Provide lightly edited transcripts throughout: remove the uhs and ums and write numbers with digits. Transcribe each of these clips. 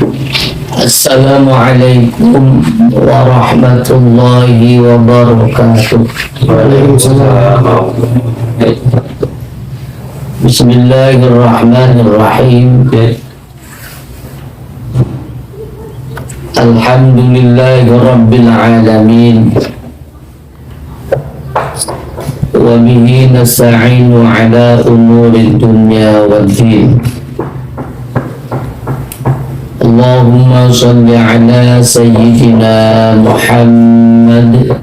Assalamualaikum warahmatullahi wabarakatuh. Waalaikumsalam. Bismillahirrahmanirrahim. Alhamdulillahi rabbil alamin. Wa bihi nasta'inu ala umuri dunya waddin. Allahumma salli ala sayyidina Muhammad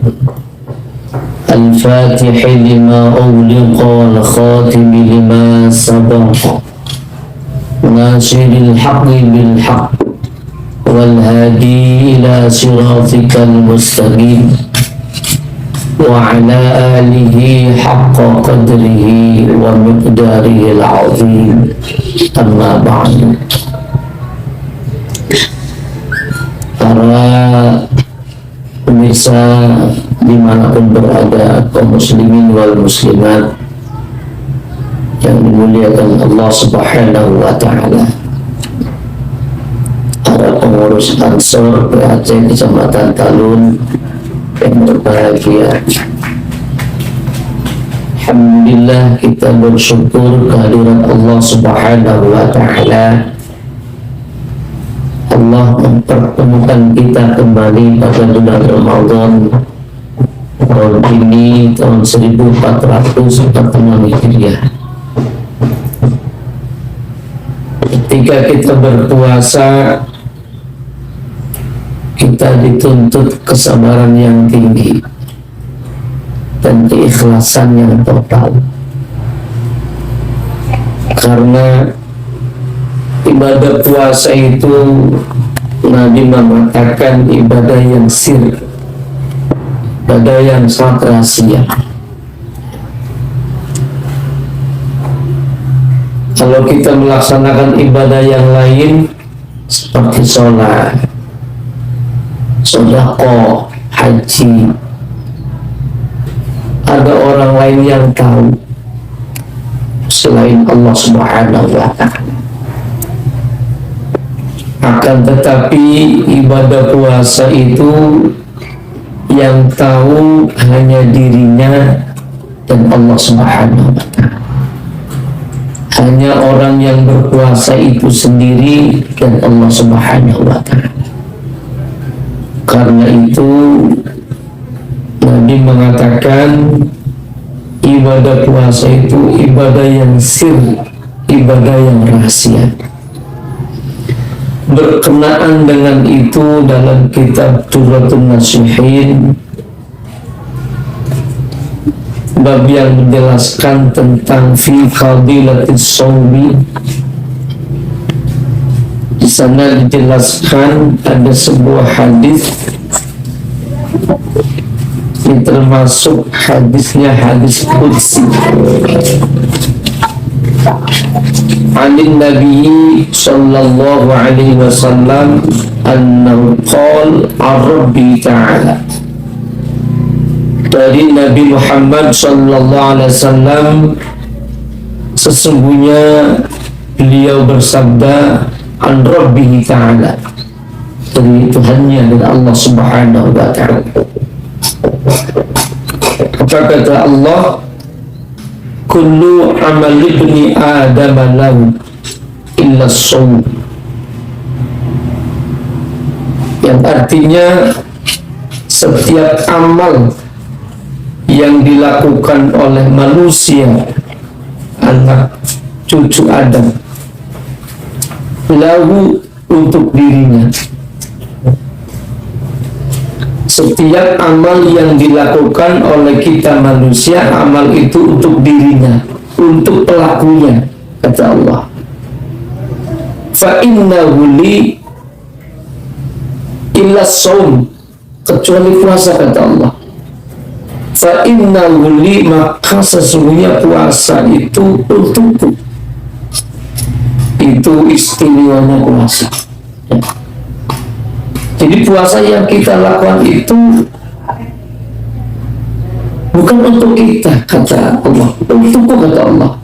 al-Fatihi lima ughliqa wal khatimi lima sabaqa nasiril haqqi bil haqq wal hadi ila siratikal mustaqim wa ala alihi haqqa qadrihi wa miqdarihi al-azim. Amma ba'du. Para pemirsa dimanapun berada, kaum muslimin wal muslimat yang dimuliakan Allah Subhanahu wa ta'ala, para pengurus Ansor PAC Kecamatan Talun yang berbahagia, alhamdulillah kita bersyukur kehadirat Allah Subhanahu wa ta'ala. Allah mempertemukan kita kembali pada bulan Ramadan tahun ini, tahun 1446 Hijriah. Ketika kita berpuasa, kita dituntut kesabaran yang tinggi dan keikhlasan yang total, karena ibadah puasa itu Nabi mengatakan ibadah yang sir, ibadah yang sangat rahasia. Kalau kita melaksanakan ibadah yang lain seperti sholat, sedekah, haji, ada orang lain yang tahu selain Allah Subhanahu wa ta'ala. Akan tetapi ibadah puasa itu yang tahu hanya dirinya dan Allah Subhanahu wa ta'ala. Hanya orang yang berpuasa itu sendiri dan Allah Subhanahu wa ta'ala. Karena itu Nabi mengatakan ibadah puasa itu ibadah yang sir, ibadah yang rahasia. Berkenaan dengan itu dalam kitab Durratun Nasihin, bab yang menjelaskan tentang fi fadilatis shaumi, di sana dijelaskan ada sebuah hadis yang termasuk hadisnya hadis qudsi. Anin Nabi sallallahu alaihi wasallam annahu qala ar-Rabbi ta'ala, dari Nabi Muhammad sallallahu alaihi wasallam, sesungguhnya beliau bersabda, an Rabbi ta'ala, dari Tuhannya, dari Allah Subhanahu wa ta'ala. Apa kata Allah? Kullu amal ibni Adam lahu illa shaum, yang artinya setiap amal yang dilakukan oleh manusia, anak cucu Adam, lahu untuk dirinya. Setiap amal yang dilakukan oleh kita manusia, amal itu untuk dirinya, untuk pelakunya, kata Allah. Fa innahu li illa shaum, kecuali puasa, kata Allah. Fa innahu li, maka sesungguhnya puasa itu untukku. Itu istimewanya puasa. Ya. Jadi puasa yang kita lakukan itu bukan untuk kita, kata Allah, untukku, kata Allah.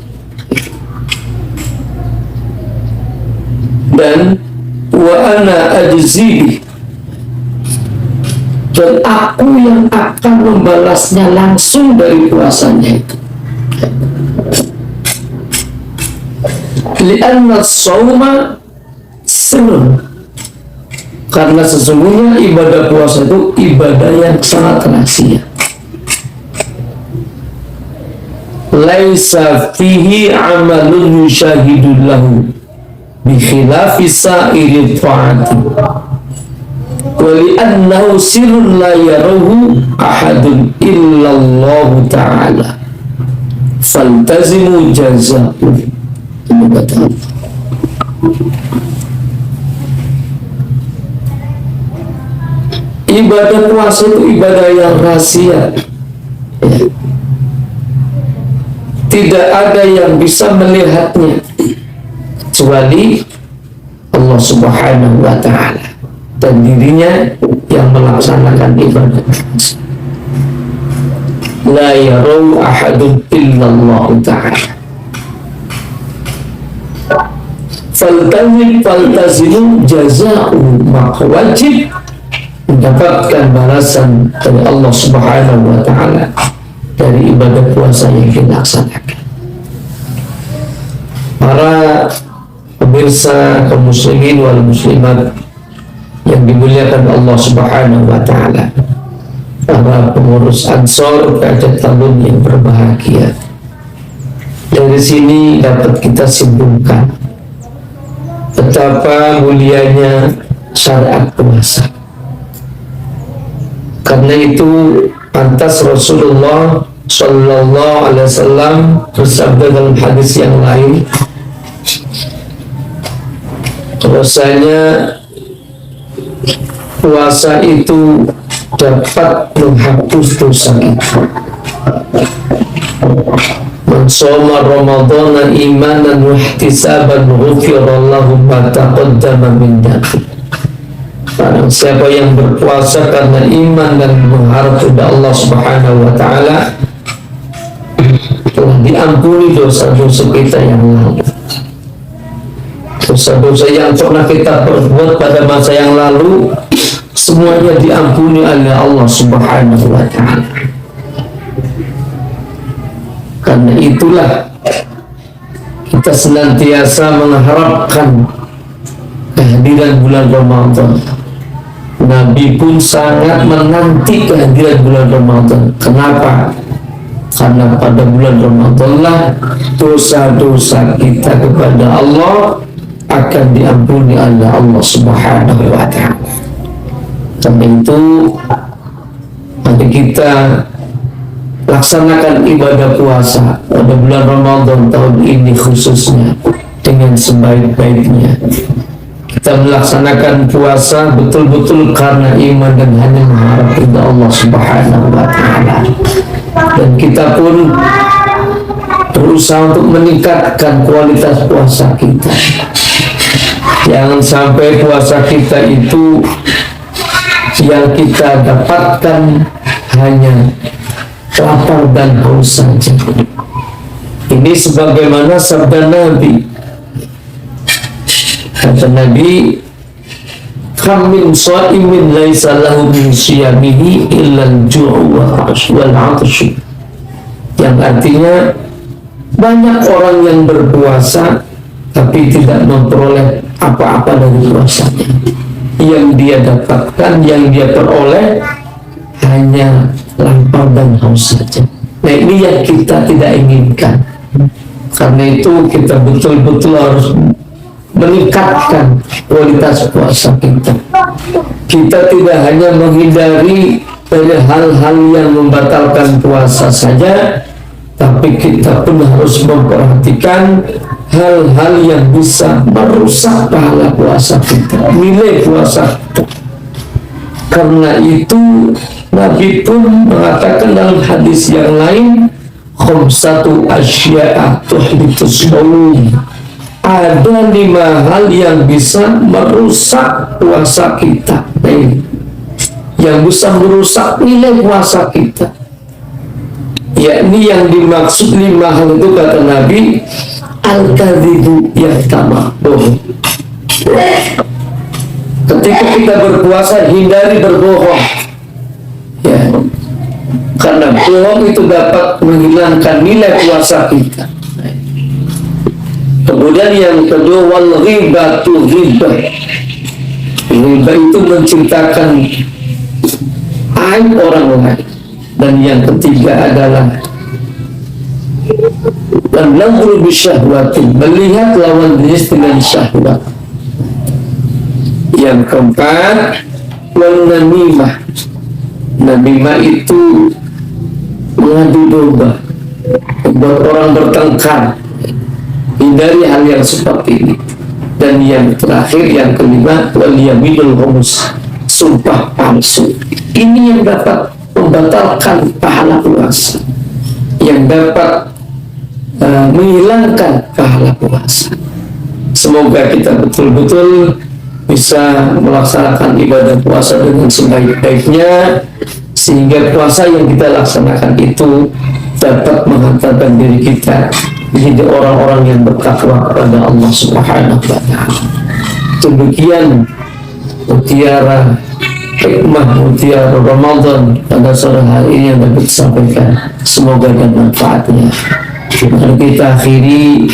Dan wa an ana ajzi, dan aku yang akan membalasnya langsung dari puasanya itu. Li'anna shauma sirrun, karena sesungguhnya ibadah puasa itu ibadah yang sangat rahasia. Laisa fihi amalun yushahidul lahu bi khilafi sa'iri ta'ati wa li'annahu sirrun la yarahu ahadun illallahu ta'ala faltazimu jazaa'u. Ibadah puasa itu ibadah yang rahasia. Tidak ada yang bisa melihatnya kecuali Allah Subhanahu wa ta'ala dan dirinya yang melaksanakan ibadah. La yarau ahadun illallah ta'ala. Faltazimu jaza'u, maka wajib mendapatkan balasan dari Allah Subhanahu wa ta'ala dari ibadah puasa yang dilaksanakan. Para pemirsa kaum muslimin wal muslimat yang dimuliakan Allah Subhanahu wa ta'ala, para pengurus Ansor Kajat Talun yang berbahagia, dari sini dapat kita simpulkan betapa mulianya syariat puasa. Karena itu pantas Rasulullah Sallallahu Alaihi Wasallam bersabda dalam hadis yang lain, bahwasanya puasa itu dapat menghapus dosa kita. Man shoma Ramadhana imanan wa ihtisaban ghufira lahu ma taqaddama min dhanbihi. Barang siapa yang berpuasa karena iman dan mengharap kepada Allah Subhanahu wa ta'ala, telah diampuni dosa-dosa kita yang lalu. Dosa-dosa yang pernah kita perbuat pada masa yang lalu, semuanya diampuni oleh Allah Subhanahu wa ta'ala. Karena itulah kita senantiasa mengharapkan kehadiran bulan Ramadan. Nabi pun sangat menanti kehadiran bulan Ramadan. Kenapa? Karena pada bulan Ramadan lah dosa-dosa kita kepada Allah akan diampuni oleh Allah Subhanahu wa ta'ala. Karena itu mari kita laksanakan ibadah puasa pada bulan Ramadan tahun ini khususnya dengan sebaik-baiknya. Kita melaksanakan puasa betul-betul karena iman dan hanya mengharap kepada Allah Subhanahu wa ta'ala. Dan kita pun berusaha untuk meningkatkan kualitas puasa kita. Jangan sampai puasa kita itu yang kita dapatkan hanya lapar dan haus saja. Ini sebagaimana sabda Nabi. Kata Nabi, kam min shaimin laisa lahu min siyamihi illa al-ju'u wal 'atshu. Yang artinya banyak orang yang berpuasa tapi tidak memperoleh apa-apa dari puasanya. Yang dia dapatkan, yang dia peroleh hanya lapar dan haus saja. Nah, ini yang kita tidak inginkan. Karena itu kita betul-betul harus meningkatkan kualitas puasa kita. Kita tidak hanya menghindari dari hal-hal yang membatalkan puasa saja, tapi kita pun harus memperhatikan hal-hal yang bisa merusak pahala puasa kita, nilai puasa kita. Karena itu Nabi pun mengatakan dalam hadis yang lain, khamsatu asya'a tuhbitus shaum. Ada 5 hal yang bisa merusak puasa kita, yang bisa merusak nilai puasa kita. Yakni yang dimaksud 5 hal itu kata Nabi, al-kadhibu yahtama, bohong. kita berpuasa, hindari berbohong. Ya, karena bohong itu dapat menghilangkan nilai puasa kita. Kemudian yang kedua, wal ghibatu ghibah. Riba itu menceritakan aib orang lain. Dan yang ketiga adalah an-nadhru bisyahwatin, melihat lawan jenis dengan syahwat. Yang keempat, wal-namimah. Namimah itu mengadu domba, membuat orang bertengkar. Hindari hal yang seperti ini. Dan yang terakhir, yang kelima, wal-yaminul ghamus, sumpah palsu. Ini yang dapat membatalkan pahala puasa, yang dapat menghilangkan pahala puasa. Semoga kita betul-betul bisa melaksanakan ibadah puasa dengan sebaik-baiknya, sehingga puasa yang kita laksanakan itu dapat menghantarkan diri kita menjadi orang-orang yang bertakwa kepada Allah Subhanahu wa Ta'ala. Demikian mutiara hikmah, mutiara Ramadan pada sore hari ini yang dapat disampaikan. Semoga ada manfaatnya. Mari kita akhiri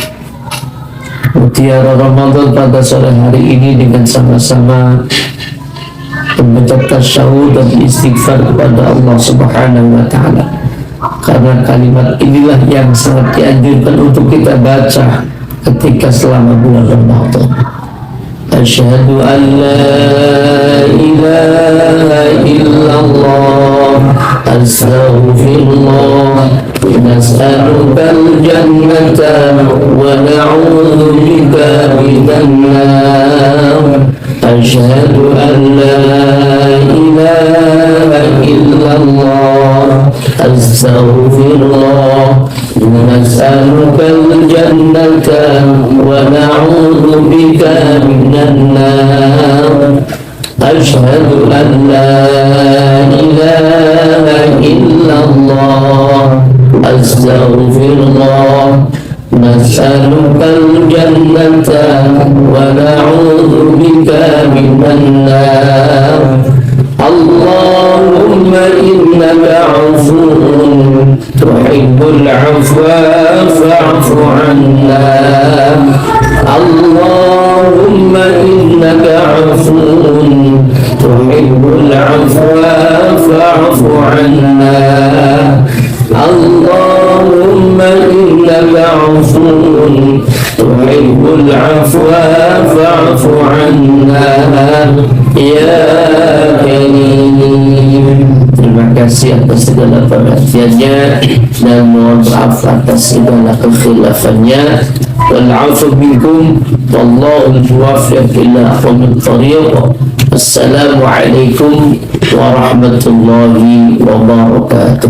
mutiara Ramadan pada sore hari ini dengan sama-sama membaca tasyahud dan istighfar kepada Allah Subhanahu wa Ta'ala. Karena kalimat inilah yang sangat dianjurkan untuk kita baca ketika selama bulan Ramadan. Asyhadu an la ilaha illallah, astaghfirullah, nas'alukal jannata wa na'udzu bika minan nar. Asyhadu an la ilaha illallah, astaghfirullah, nas'alukal jannata wa na'udzu bika minan nar. Asyhadu an la ilaha illallah, astaghfirullah, nas'alukal jannata wa na'udzu bika minan nar. Allahumma innaka 'afuwwun tuhibbul 'afwa fa'fu 'anna. Allahumma innaka 'afuwwun tuhibbul 'afwa fa'fu 'anna. Allahumma innaka 'afuwwun tuhibbul 'afwa fa'fu 'anna ya Karim. Terima kasih atas segala perhatiannya dan mohon maaf atas segala kekhilafannya. Wal 'afwu minkum wallahu al-muwaffiq ila aqwamit thariq. Assalamualaikum warahmatullahi wabarakatuh.